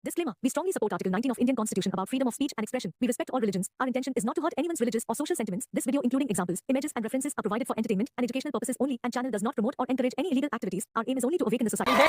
Disclaimer. We strongly support Article 19 of Indian Constitution about freedom of speech and expression. We respect all religions. Our intention is not to hurt anyone's religious or social sentiments. This video, including examples, images, and references, are provided for entertainment and educational purposes only, and channel does not promote or encourage any illegal activities. Our aim is only to awaken the society.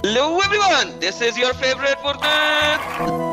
Hello everyone, this is your favorite Furkan.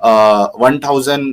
1000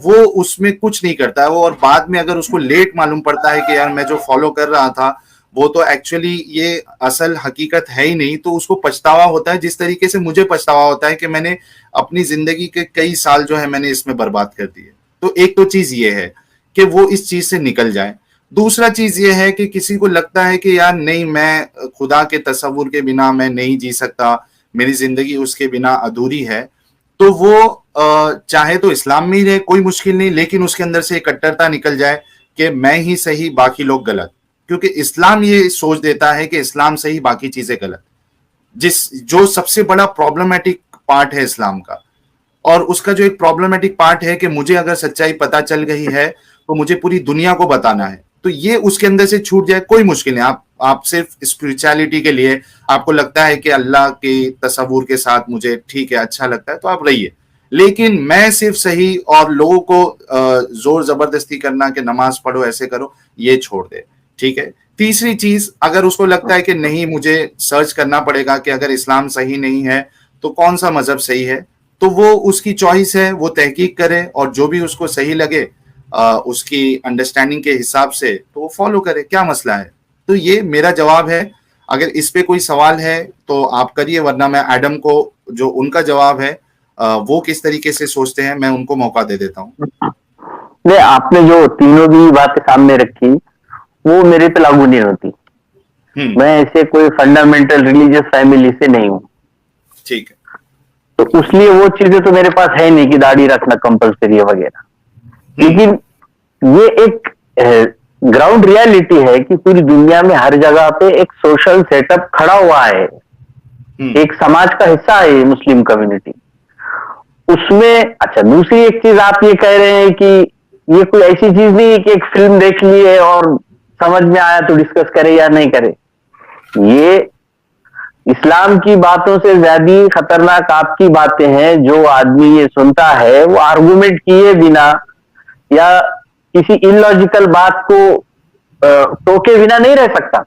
وہ اس میں کچھ نہیں کرتا ہے وہ, اور بعد میں اگر اس کو لیٹ معلوم پڑتا ہے کہ یار میں جو فالو کر رہا تھا وہ تو ایکچولی یہ اصل حقیقت ہے ہی نہیں, تو اس کو پچھتاوا ہوتا ہے, جس طریقے سے مجھے پچھتاوا ہوتا ہے کہ میں نے اپنی زندگی کے کئی سال جو ہے میں نے اس میں برباد کر دیے. تو ایک تو چیز یہ ہے کہ وہ اس چیز سے نکل جائے. دوسرا چیز یہ ہے کہ کسی کو لگتا ہے کہ یار نہیں, میں خدا کے تصور کے بنا میں نہیں جی سکتا, میری زندگی اس کے بنا ادھوری ہے, تو وہ چاہے تو اسلام میں ہی رہے, کوئی مشکل نہیں, لیکن اس کے اندر سے کٹرتا نکل جائے کہ میں ہی صحیح باقی لوگ غلط, کیونکہ اسلام یہ سوچ دیتا ہے کہ اسلام صحیح باقی چیزیں غلط, جو سب سے بڑا پرابلمٹک پارٹ ہے اسلام کا. اور اس کا جو ایک پرابلمٹک پارٹ ہے کہ مجھے اگر سچائی پتہ چل گئی ہے تو مجھے پوری دنیا کو بتانا ہے, تو یہ اس کے اندر سے چھوٹ جائے کوئی مشکل نہیں. آپ صرف اسپرچویلٹی کے لیے آپ کو لگتا ہے کہ اللہ کے تصور کے ساتھ مجھے ٹھیک ہے اچھا لگتا ہے تو آپ رہیے, لیکن میں صرف صحیح اور لوگوں کو زور زبردستی کرنا کہ نماز پڑھو ایسے کرو یہ چھوڑ دے, ٹھیک ہے. تیسری چیز, اگر اس کو لگتا ہے کہ نہیں مجھے سرچ کرنا پڑے گا کہ اگر اسلام صحیح نہیں ہے تو کون سا مذہب صحیح ہے, تو وہ اس کی چوائس ہے, وہ تحقیق کرے اور جو بھی اس کو صحیح لگے اس کی انڈرسٹینڈنگ کے حساب سے تو وہ فالو کرے, کیا مسئلہ ہے. تو یہ میرا جواب ہے. اگر اس پہ کوئی سوال ہے تو آپ کریے, ورنہ میں ایڈم کو جو ان کا جواب ہے وہ کس طریقے سے سوچتے ہیں میں ان کو موقع دے دیتا ہوں. نہیں, آپ نے جو تینوں بھی باتیں سامنے رکھی وہ میرے پہ لاگو نہیں ہوتی. میں ایسے کوئی فنڈامنٹل ریلیجیس فیملی سے نہیں ہوں, ٹھیک ہے, تو اس لیے وہ چیزیں تو میرے پاس ہے نہیں کہ داڑھی رکھنا کمپلسری ہے وغیرہ. لیکن یہ ایک گراؤنڈ ریالٹی ہے کہ پوری دنیا میں ہر جگہ پہ ایک سوشل سیٹ اپ کھڑا ہوا ہے, ایک سماج کا حصہ ہے یہ مسلم کمیونٹی. اس میں اچھا دوسری ایک چیز آپ یہ کہہ رہے ہیں کہ یہ کوئی ایسی چیز نہیں ہے کہ ایک فلم دیکھ لیے اور سمجھ میں آیا تو ڈسکس کرے یا نہیں کرے. یہ اسلام کی باتوں سے زیادہ خطرناک آپ کی باتیں ہیں. جو آدمی یہ سنتا ہے وہ آرگومنٹ کیے بنا یا کسی ان لاجیکل بات کو ٹوکے بنا نہیں رہ سکتا.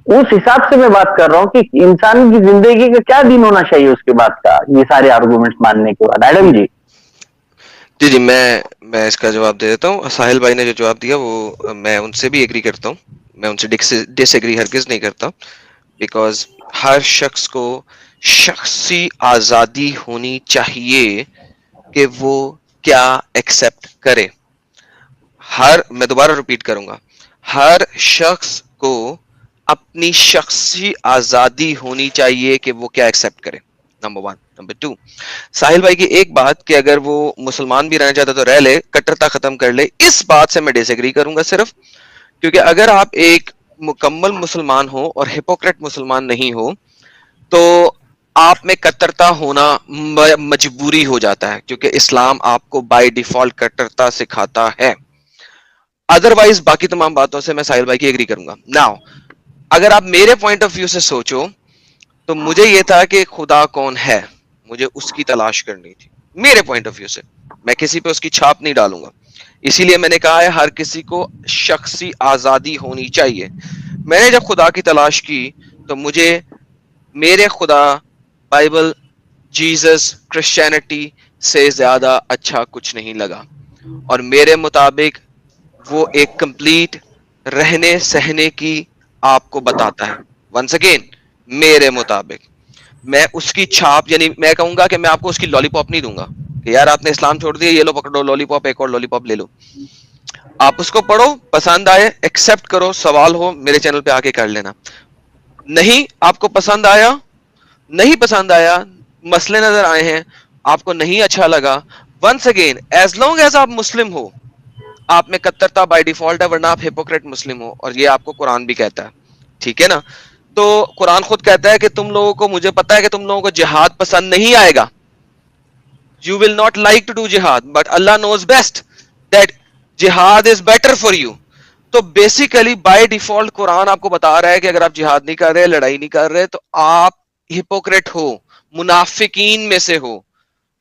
اس حساب سے میں بات کر رہا ہوں کہ انسان کی زندگی کا کیا دن ہونا چاہیے اس کے بعد کا, یہ سارے آرگومنٹس ماننے کے بعد. ایڈم جی. جی میں اس کا جواب دے دیتا ہوں. ساحل بھائی نے جو جواب دیا وہ میں ان سے بھی ایگری کرتا ہوں, میں ان سے ڈس ایگری ہرگز نہیں کرتا, بیکاز ہر شخص کو شخصی آزادی ہونی چاہیے کہ وہ کیا ایکسپٹ کرے. میں دوبارہ ریپیٹ کروں گا, ہر شخص کو اپنی شخصی آزادی ہونی چاہیے کہ وہ کیا ایکسپٹ کرے, نمبر 1. نمبر 2, ساحل بھائی کی ایک بات کہ اگر وہ مسلمان بھی رہنا چاہتا تو رہ لے, کٹرتا ختم کر لے, اس بات سے میں ڈس ایگری کروں گا صرف, کیونکہ اگر آپ ایک مکمل مسلمان ہو اور ہپوکریٹ مسلمان نہیں ہو تو آپ میں کٹرتا ہونا مجبوری ہو جاتا ہے, کیونکہ اسلام آپ کو بائی ڈیفالٹ کٹرتا سکھاتا ہے. ادروائز باقی تمام باتوں سے میں ساحل بھائی کی ایگری کروں گا. ناؤ اگر آپ میرے پوائنٹ آف ویو سے سوچو تو مجھے یہ تھا کہ خدا کون ہے, مجھے اس کی تلاش کرنی تھی. میرے پوائنٹ آف ویو سے میں کسی پہ اس کی چھاپ نہیں ڈالوں گا, اسی لیے میں نے کہا ہے ہر کسی کو شخصی آزادی ہونی چاہیے. میں نے جب خدا کی تلاش کی تو مجھے میرے خدا بائبل, جیزس, کرسچینٹی سے زیادہ اچھا کچھ نہیں لگا, اور میرے مطابق وہ ایک کمپلیٹ رہنے سہنے کی آپ کو بتاتا ہے. ونس اگین میرے مطابق میں اس کی چھاپ, یعنی میں کہوں گا کہ میں آپ کو اس کی لالی پاپ نہیں دوں گا کہ یار آپ نے اسلام چھوڑ دیا, یہ لو پکڑو لالی پاپ, ایک اور لالی پاپ لے لو. آپ اس کو پڑھو, پسند آئے ایکسپٹ کرو, سوال ہو میرے چینل پہ آ کے کر لینا. نہیں آپ کو پسند آیا, نہیں پسند آیا, مسئلے نظر آئے ہیں, آپ کو نہیں اچھا لگا, once again as long as آپ مسلم ہو آپ میں کترتا بائی ڈیفالٹ ہے, ورنہ آپ ہپوکریٹ مسلم ہو, اور یہ آپ کو قرآن بھی کہتا ہے, ٹھیک ہے نا. تو قرآن خود کہتا ہے کہ تم لوگوں کو, مجھے پتا ہے کہ تم لوگوں کو جہاد پسند نہیں آئے گا, you will not like to do jihad, but Allah knows best that jihad is better for you. تو بیسیکلی بائی ڈیفالٹ قرآن آپ کو بتا رہا ہے کہ اگر آپ جہاد نہیں کر رہے, لڑائی نہیں کر رہے, تو آپ ہپوکریٹ ہو, منافقین میں سے ہو,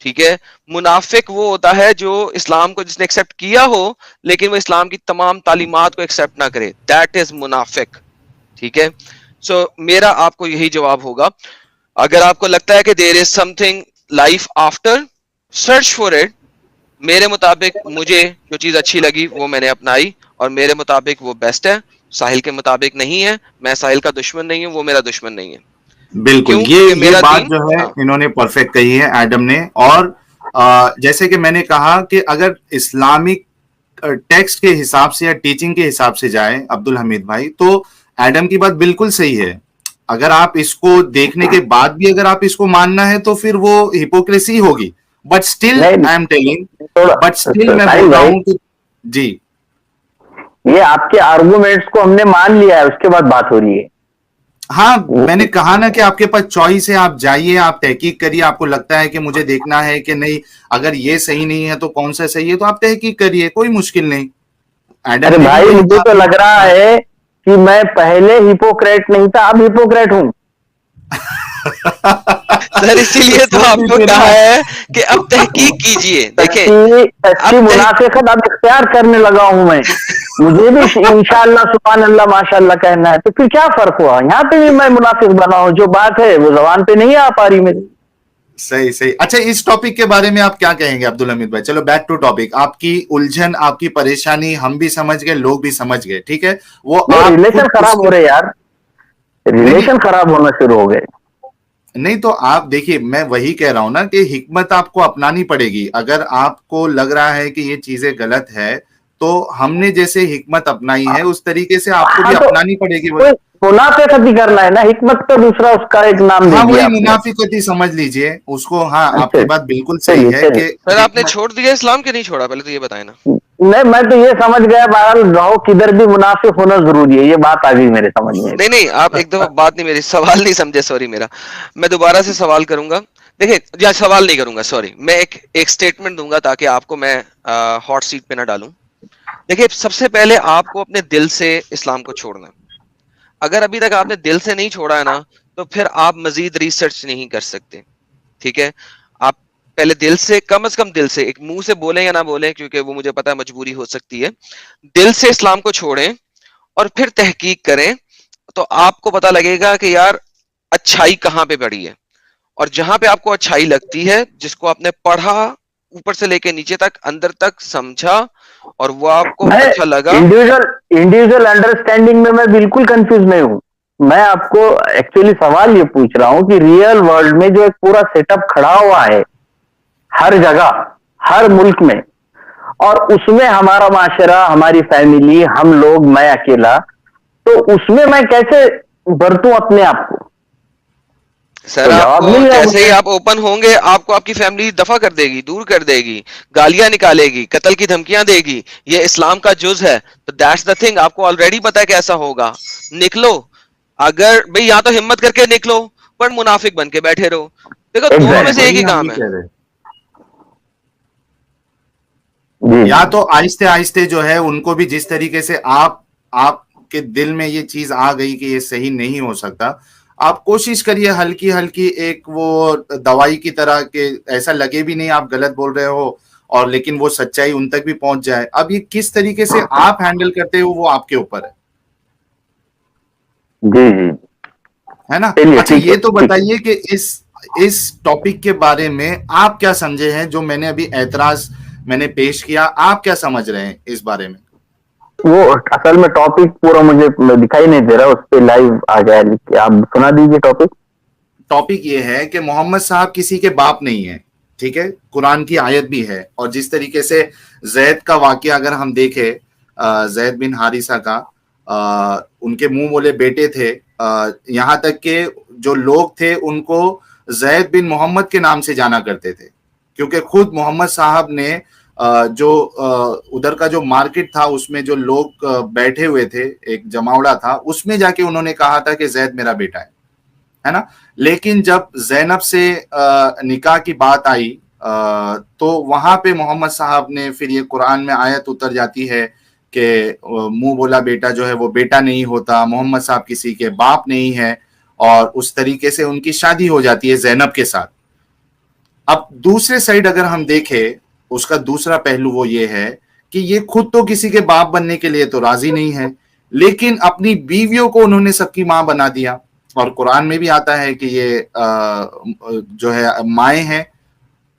ٹھیک ہے. منافق وہ ہوتا ہے جو اسلام کو جس نے ایکسپٹ کیا ہو لیکن وہ اسلام کی تمام تعلیمات کو ایکسپٹ نہ کرے, دیٹ از منافق, ٹھیک ہے. سو میرا آپ کو یہی جواب ہوگا. اگر آپ کو لگتا ہے کہ there is something life after, search for it, میرے مطابق مجھے جو چیز اچھی لگی وہ میں نے اپنائی, اور میرے مطابق وہ بیسٹ ہے, ساحل کے مطابق نہیں ہے. میں ساحل کا دشمن نہیں ہوں, وہ میرا دشمن نہیں ہے. بالکل, کیوں؟ کیونکہ یہ میرا بات دین, جو ہے ہاں انہوں نے پرفیکٹ کہی ہے ایڈم نے. اور جیسے کہ میں نے کہا کہ اگر اسلامک ٹیکسٹ کے حساب سے یا ٹیچنگ کے حساب سے جائے عبد الحمید بھائی, تو ایڈم کی بات بالکل صحیح ہے. اگر آپ اس کو دیکھنے کے بعد بھی اگر آپ اس کو ماننا ہے تو پھر وہ ہپوکریسی ہوگی. بٹ اسٹل نہیں آئی ایم ٹیلنگ, تھوڑا بٹ اسٹل میں ساحل بول رہا بھائی، ہوں کہ جی یہ آپ کے آرگومنٹس کو ہم نے مان لیا ہے، اس کے بعد بات ہو رہی ہے. ہاں, میں نے کہا نا کہ آپ کے پاس چوائس ہے, آپ جائیے, آپ تحقیق کریے, آپ کو لگتا ہے کہ مجھے دیکھنا ہے کہ نہیں, اگر یہ صحیح نہیں ہے تو کون سا صحیح ہے, تو آپ تحقیق کریے, کوئی مشکل نہیں. ارے ایڈم نے بھی بھائی، یہی مجھے تو لگ رہا کہا. ہے کہ میں پہلے ہپوکریٹ نہیں تھا، اب ہپوکریٹ ہوں. سر اسی لیے تو چھوڑ آپ کو دیجیے نا. کہا ہے کہ اب تحقیق کیجئے. دیکھیں سچی اب منافقت اب اختیار کرنے لگا ہوں میں. مجھے بھی انشاءاللہ سبحان اللہ ماشاء اللہ کہنا ہے، تو پھر کیا فرق ہوا؟ یہاں پہ بھی میں منافق بنا ہوں، جو بات ہے وہ زبان پہ نہیں آ پا رہی میری. صحیح صحیح. اچھا, اس ٹاپک کے بارے میں آپ کیا کہیں گے عبد الحمید بھائی؟ چلو بیک ٹو ٹاپک. آپ کی الجھن, آپ کی پریشانی ہم بھی سمجھ گئے, لوگ بھی سمجھ گئے, ٹھیک ہے. وہ نہیں، آپ خود ریلیشن اس خراب ہو رہے یار، نہیں ریلیشن نہیں خراب ہونا شروع ہو گئے. نہیں, تو آپ دیکھیے, میں وہی کہہ رہا ہوں نا کہ حکمت آپ کو اپنانی پڑے گی. اگر آپ کو لگ رہا ہے کہ یہ چیزیں غلط ہے, تو ہم نے جیسے حکمت اپنائی ہے اس طریقے سے آپ کو ہاں بھی تو اپنانی پڑے گی. کوئی منافقت ہی کرنا ہے نا، حکمت تو دوسرا اس کا ایک نام دے ہاں, دیا وہی آپ نے. منافقتی سمجھ لیجئے اس کو. ہاں, آپ اچھا، کی بات بالکل صحیح چلیے ہے چلیے. کہ سر آپ نے حکمت. چھوڑ دیا اسلام کے نہیں چھوڑا؟ پہلے تو یہ بتائیں نا. نہیں، میں تو یہ سمجھ گیا بہرحال رہو کدھر بھی منافق ہونا ضروری ہے، یہ بات آ گئی میرے سمجھ میں. نہیں نہیں, آپ ایک دفعہ بات نہیں, میری سوال نہیں سمجھے, سوری میرا. میں دوبارہ سے سوال کروں گا. دیکھیں, یا سوال نہیں کروں گا, سوری, میں ایک سٹیٹمنٹ دوں گا تاکہ آپ کو میں ہاٹ سیٹ پہ نہ ڈالوں. دیکھیں, سب سے پہلے آپ کو اپنے دل سے اسلام کو چھوڑنا ہے. اگر ابھی تک آپ نے دل سے نہیں چھوڑا ہے نا, تو پھر آپ مزید ریسرچ نہیں کر سکتے. ٹھیک ہے, آپ پہلے دل سے, کم از کم دل سے, ایک منہ سے بولیں یا نہ بولیں, کیونکہ وہ مجھے پتا ہے مجبوری ہو سکتی ہے, دل سے اسلام کو چھوڑیں اور پھر تحقیق کریں. تو آپ کو پتا لگے گا کہ یار اچھائی کہاں پہ بڑی ہے, اور جہاں پہ آپ کو اچھائی لگتی ہے, جس کو آپ نے پڑھا اوپر سے لے کے نیچے تک, اندر تک سمجھا, اور وہ آپ کو میں اچھا لگا. انڈیویجل انڈرسٹینڈنگ میں بالکل کنفیوز نہیں ہوں. میں آپ کو ایکچولی سوال یہ پوچھ رہا ہوں کہ ریئل ورلڈ میں جو ایک پورا سیٹ اپ کھڑا ہوا ہے ہر جگہ ہر ملک میں، اور اس میں ہمارا معاشرہ، ہماری فیملی، ہم لوگ، میں اکیلا، تو اس میں کیسے برتوں اپنے آپ کو؟ سر تو آپ جواب کو مل گیا جیسے مجھے. ہی آپ اوپن ہوں گے, آپ کو آپ کی فیملی دفع کر دے گی, دور کر دے گی, گالیاں نکالے گی, قتل کی دھمکیاں دے گی. یہ اسلام کا جز ہے. تو دیٹس دا تھنگ, آپ کو آلریڈی پتا ہے کہ ایسا ہوگا. نکلو, اگر بھئی یا تو ہمت کر کے نکلو, پر منافق بن کے بیٹھے رہو. دیکھو, دونوں میں سے ایگزیکٹلی. ایک ہی وہی ہم کام بھی ہے. کہہ رہے ہیں. جی یا جی. تو آہستہ آہستہ جو ہے ان کو بھی جس طریقے سے آپ کے دل میں یہ چیز آ گئی کہ یہ صحیح نہیں ہو سکتا, آپ کوشش کریے ہلکی ہلکی ایک وہ دوائی کی طرح کہ ایسا لگے بھی نہیں آپ غلط بول رہے ہو, اور لیکن وہ سچائی ان تک بھی پہنچ جائے. اب یہ کس طریقے سے آپ ہینڈل کرتے ہو وہ آپ کے اوپر ہے جی جی. ہے نا. چلیے اچھا, ٹھیک ہے یہ تو ٹھیک ہے. بتائیے کہ اس ٹاپک کے بارے میں آپ کیا سمجھے ہیں, جو میں نے ابھی اعتراض میں نے پیش کیا, آپ کیا سمجھ رہے ہیں اس بارے میں؟ وہ اصل میں ٹاپک پورا مجھے دکھائی نہیں دے رہا, اس پہ لائیو آ گیا لکھ کے, آپ سنا دیجیے ٹاپک. ٹاپک یہ ہے کہ محمد صاحب کسی کے باپ نہیں ہے, ٹھیک ہے, قرآن کی آیت بھی ہے. اور جس طریقے سے زید کا واقعہ اگر ہم دیکھیں, زید بن حارثہ کا, ان کے منہ بولے بیٹے تھے, یہاں تک کہ جو لوگ تھے ان کو زید بن محمد کے نام سے جانا کرتے تھے, کیونکہ خود محمد صاحب نے جو ادھر کا جو مارکیٹ تھا اس میں جو لوگ بیٹھے ہوئے تھے, ایک جماوڑا تھا, اس میں جا کے انہوں نے کہا تھا کہ زید میرا بیٹا ہے نا. لیکن جب زینب سے نکاح کی بات آئی, تو وہاں پہ محمد صاحب نے پھر یہ قرآن میں آیت اتر جاتی ہے کہ منہ بولا بیٹا جو ہے وہ بیٹا نہیں ہوتا, محمد صاحب کسی کے باپ نہیں ہے, اور اس طریقے سے ان کی شادی ہو جاتی ہے زینب کے ساتھ. اب دوسرے سائڈ اگر ہم دیکھیں, اس کا دوسرا پہلو وہ یہ ہے کہ یہ خود تو کسی کے باپ بننے کے لیے تو راضی نہیں ہے, لیکن اپنی بیویوں کو انہوں نے سب کی ماں بنا دیا. اور قرآن میں بھی آتا ہے کہ یہ جو ہے مائیں ہیں,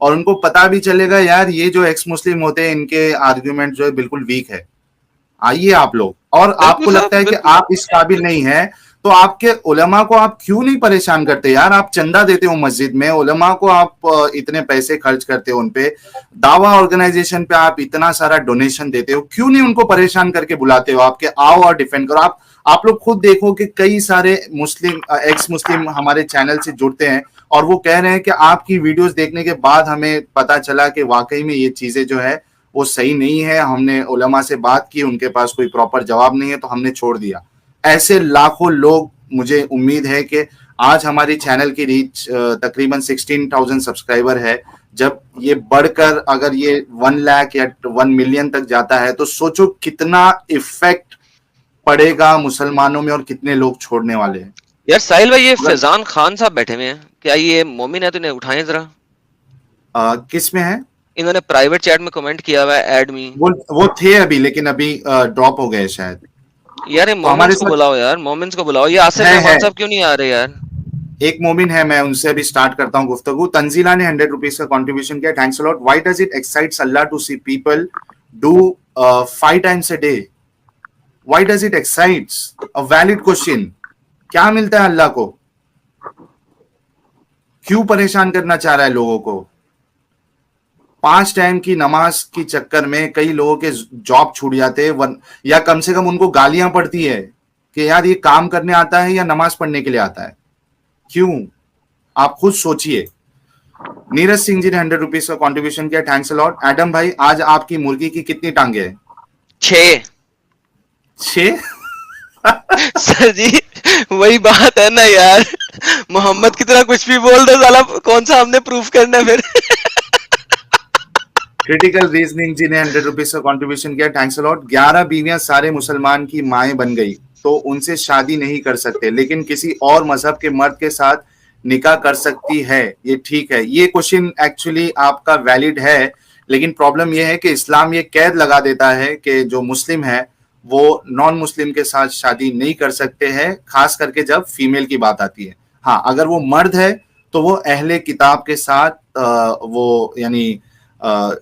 اور ان کو پتا بھی چلے گا یار یہ جو ایکس مسلم ہوتے ہیں ان کے آرگیومنٹ جو ہے بالکل ویک ہے. آئیے آپ لوگ, اور آپ کو لگتا ہے کہ آپ اس قابل نہیں ہیں تو آپ کے علماء کو آپ کیوں نہیں پریشان کرتے یار؟ آپ چندہ دیتے ہو مسجد میں, علماء کو آپ اتنے پیسے خرچ کرتے ہو, ان پہ دعویٰ آرگنائزیشن پہ آپ اتنا سارا ڈونیشن دیتے ہو, کیوں نہیں ان کو پریشان کر کے بلاتے ہو آپ کے آؤ اور ڈیفینڈ کرو؟ آپ لوگ خود دیکھو کہ کئی سارے مسلم ایکس مسلم ہمارے چینل سے جڑتے ہیں اور وہ کہہ رہے ہیں کہ آپ کی ویڈیوز دیکھنے کے بعد ہمیں پتا چلا کہ واقعی میں یہ چیزیں جو ہے وہ صحیح نہیں ہے, ہم نے علماء سے بات کی, ان کے پاس کوئی پراپر جواب نہیں ہے تو ہم نے چھوڑ دیا. ایسے لاکھوں لوگ, مجھے امید ہے کہ آج ہماری چینل کی ریچ تقریباً 16,000 سبسکرائبر ہے, جب یہ بڑھ کر اگر یہ 1 لاکھ یا 1 ملین تک جاتا ہے تو سوچو کتنا ایفیکٹ پڑے گا مسلمانوں میں اور کتنے لوگ چھوڑنے والے ہیں. یار ساحل بھائی, یہ فیضان خان صاحب بیٹھے ہوئے ہیں, کیا یہ مومن ہے؟ تو انہیں اٹھائیں ذرا. کس میں ہے؟ انہوں نے پرائیویٹ چیٹ میں کمنٹ کیا ہوا ہے ایڈ می. وہ تھے ابھی لیکن ابھی ڈراپ ہو گئے شاید. یار یہ مومنس کو بلاؤ, یار مومنس کو بلاؤ. یہ آصف رحمان صاحب کیوں نہیں آ رہے یار؟ ایک مومن ہے, میں ان سے ابھی سٹارٹ کرتا ہوں گفتگو. تنزیلہ نے 100 روپیز کا کنٹریبیوشن کیا, thanks a lot. Why does it excites Allah to see people do 5 times a day? Why does it excites? a valid question. کیا ملتا ہے اللہ کو؟ کیوں پریشان کرنا چاہ رہا ہے لوگوں کو؟ 5 ٹائم کی نماز کی چکر میں کئی لوگوں کے جاب چھوٹ جاتے ہیں, یا کم سے کم ان کو گالیاں پڑتی ہے کہ یار یہ کام کرنے آتا ہے یا نماز پڑھنے کے لیے آتا ہے. کیوں؟ آپ خود سوچئے. نیرج سنگھ جی نے 100 روپیز کا کنٹریبیوشن کیا, تھینکس الاٹ. ایڈم بھائی, آج آپ کی مرغی کی کتنی ٹانگیں ہیں؟ 6 سر جی وہی بات ہے نا یار, محمد کی طرح کچھ بھی بول دو سالا, کون سا ہم نے پروف کرنا ہے پھر. کریٹیکل ریزننگ جی نے 100 روپیز کا کنٹریبیوشن کیا, تھینکس الاٹ. 11 بیویاں سارے مسلمان کی مائیں بن گئی تو ان سے شادی نہیں کر سکتے, لیکن کسی اور مذہب کے مرد کے ساتھ نکاح کر سکتی ہے, یہ ٹھیک ہے؟ یہ کوشچن ایکچولی آپ کا ویلڈ ہے, لیکن پرابلم یہ ہے کہ اسلام یہ قید لگا دیتا ہے کہ جو مسلم ہے وہ نان مسلم کے ساتھ شادی نہیں کر سکتے ہیں, خاص کر کے جب فیمیل کی بات آتی ہے. ہاں, اگر وہ مرد ہے تو وہ اہل کتاب کے ساتھ وہ یعنی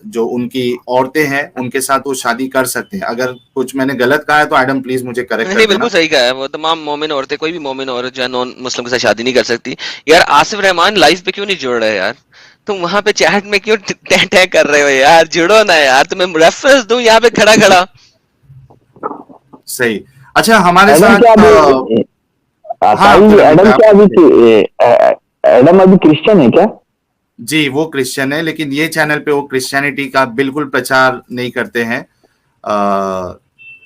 جو ان کی عورتیں ہیں ان کے ساتھ وہ شادی کر سکتے ہیں. اگر کچھ میں نے غلط کہا ہے تو ایڈم پلیز مجھے کریکٹ کر دینا. بالکل صحیح کہا ہے, وہ تمام مومن عورتیں, کوئی بھی مومن عورت جو ہے نان مسلم کے ساتھ شادی نہیں کر سکتی. یار آصف رحمان لائف پہ کیوں نہیں جڑ رہے یار؟ تم وہاں پہ چیٹ میں کیوں ٹہ کر رہے ہو یار؟ جڑو نا یار, تمہیں ریفرنس دوں یہاں پہ کھڑا کھڑا. صحیح. اچھا ہمارے ساتھ ایڈم ابھی کرسچن ہے کیا؟ جی وہ کرسچن ہے, لیکن یہ چینل پہ وہ کرسچینٹی کا بالکل پرچار نہیں کرتے ہیں.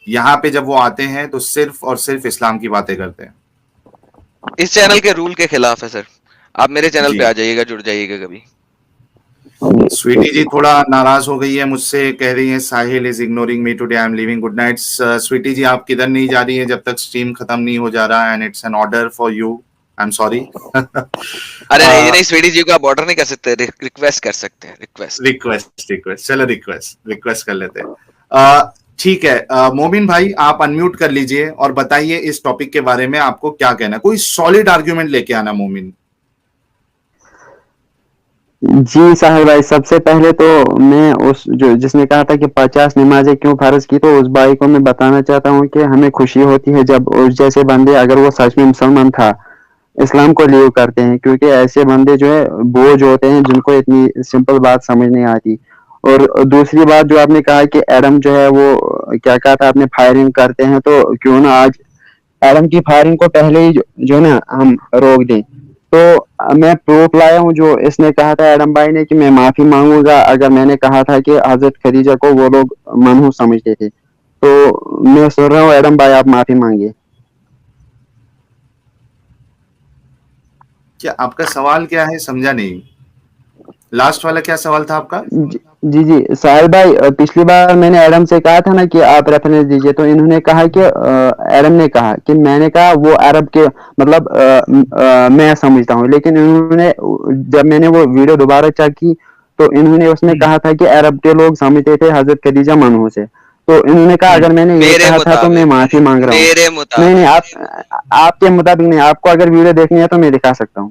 یہاں پہ جب وہ آتے ہیں تو صرف اور صرف اسلام کی باتیں کرتے ہیں. اس چینل کے رول کے خلاف ہے سر. آپ میرے چینل پہ آ جائیے گا, جڑ جائیے گا کبھی. سویٹی جی تھوڑا ناراض ہو گئی ہے مجھ سے, کہہ رہی ہیں Sahil is ignoring me today, I am leaving, good night. Sweetie ji آپ کدھر نہیں جا رہی ہیں جب تک سٹریم ختم نہیں ہو جا رہا, and it's an order for you. I am sorry. ارے نہیں, سویٹی جی کو آپ آرڈر نہیں کر سکتے, ریکویسٹ کر سکتے ہیں. ریکویسٹ چلو ریکویسٹ کر لیتے ہیں. ٹھیک ہے, مومن بھائی آپ انمیوٹ کر لیجئے اور بتائیے اس ٹاپک کے بارے میں آپ کو کیا کہنا ہے. کوئی سالڈ آرگیومنٹ لے کے آنا مومن. جی ساحل بھائی, سب سے پہلے تو میں جس نے کہا تھا کہ 50 نمازیں کیوں فرض کی, تو اس بھائی کو میں بتانا چاہتا ہوں کہ ہمیں خوشی ہوتی ہے جب اس جیسے بندے, اگر وہ سچ میں مسلمان تھا, اسلام کو لیو کرتے ہیں, کیونکہ ایسے بندے جو ہے بوجھ ہوتے ہیں جن کو اتنی سمپل بات سمجھ نہیں آتی. اور دوسری بات جو آپ نے کہا کہ ایڈم جو ہے وہ کیا کہا تھا آپ نے, فائرنگ کرتے ہیں, تو کیوں نہ آج ایڈم کی فائرنگ کو پہلے ہی جو نا ہم روک دیں. تو میں پروف لایا ہوں جو اس نے کہا تھا ایڈم بھائی نے کہ میں معافی مانگوں گا اگر میں نے کہا تھا کہ حضرت خدیجہ کو وہ لوگ منحوس سمجھتے تھے. تو میں سن رہا ہوں ایڈم بھائی آپ معافی مانگیے. کیا آپ کا سوال کیا ہے, سمجھا نہیں. لاسٹ والا کیا سوال تھا آپ کا؟ جی ساحل بھائی, پچھلی بار میں نے ایڈم سے کہا تھا نا کہ آپ ریفرنس دیجیے, تو انہوں نے کہا کہ ایڈم نے کہا کہ میں نے کہا وہ عرب کے مطلب میں سمجھتا ہوں, لیکن انہوں نے جب میں نے وہ ویڈیو دوبارہ چیک کی تو انہوں نے اس میں کہا تھا کہ عرب کے لوگ سمجھتے تھے حضرت خدیجہ منحوس ہے. تو انہوں نے کہا اگر میں نے یہ کہا تھا تو میں معافی مانگ رہا ہوں. نہیں آپ کے مطابق نہیں, آپ کو اگر ویڈیو دیکھنی ہے تو میں دکھا سکتا ہوں.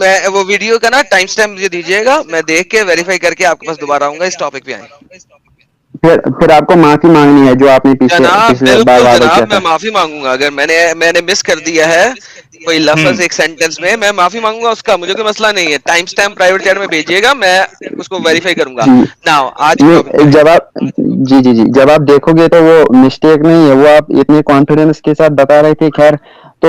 میں وہ ویڈیو کا نا ٹائم اسٹیمپ مجھے دیجیے گا, میں دیکھ کے ویریفائی کر کے آپ کے پاس دوبارہ آؤں گا, اس ٹاپک پہ آئیں. پھر آپ کو معافی مانگنی ہے جو آپ نے جناب پچھلے بار بالکل وعدہ کیا جناب, تھا. میں معافی مانگوں گا اگر میں نے مس کر دیا ہے کوئی لفظ ایک سینٹینس میں معافی مانگوں گا, اس کا مجھے کوئی مسئلہ نہیں ہے. ٹائم اسٹیمپ پرائیویٹ چیٹ میں بھیجیے گا, میں اس کو ویریفائی کروں گا. جی ناؤ آج کے ٹاپک پہ یہ آئیں. جب آپ جب آپ دیکھو گے تو وہ مسٹیک نہیں ہے, وہ آپ اتنے کانفیڈینس کے ساتھ بتا رہے تھے. خیر تو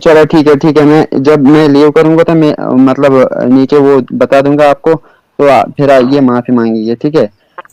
چلو ٹھیک ہے میں جب میں لیو کروں گا تو میں مطلب نیچے وہ بتا دوں گا آپ کو, تو پھر یہ معافی مانگیے, ٹھیک ہے.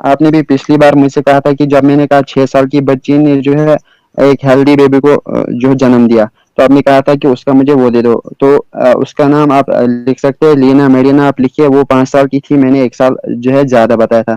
آپ نے بھی پچھلی بار مجھ سے کہا تھا کہ جب میں نے کہا 6 سال کی بچی نے جو ہے ایک ہیلدی بیبی کو جو جنم دیا, تو آپ نے کہا تھا کہ اس کا مجھے وہ دے دو. تو اس کا نام آپ لکھ سکتے ہیں, لینا میڈینا آپ لکھیے. وہ 5 سال کی تھی, میں نے 1 سال جو ہے زیادہ بتایا تھا.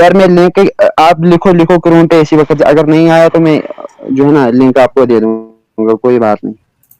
یار میں لنک آپ لکھو کروں پہ اسی وقت, اگر نہیں آیا تو میں جو ہے نا لنک آپ کو دے دوں گا, کوئی بات نہیں.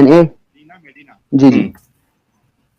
LINA. جی جی,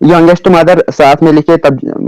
ینگیسٹ مدر ساتھ میں لکھے تب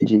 جی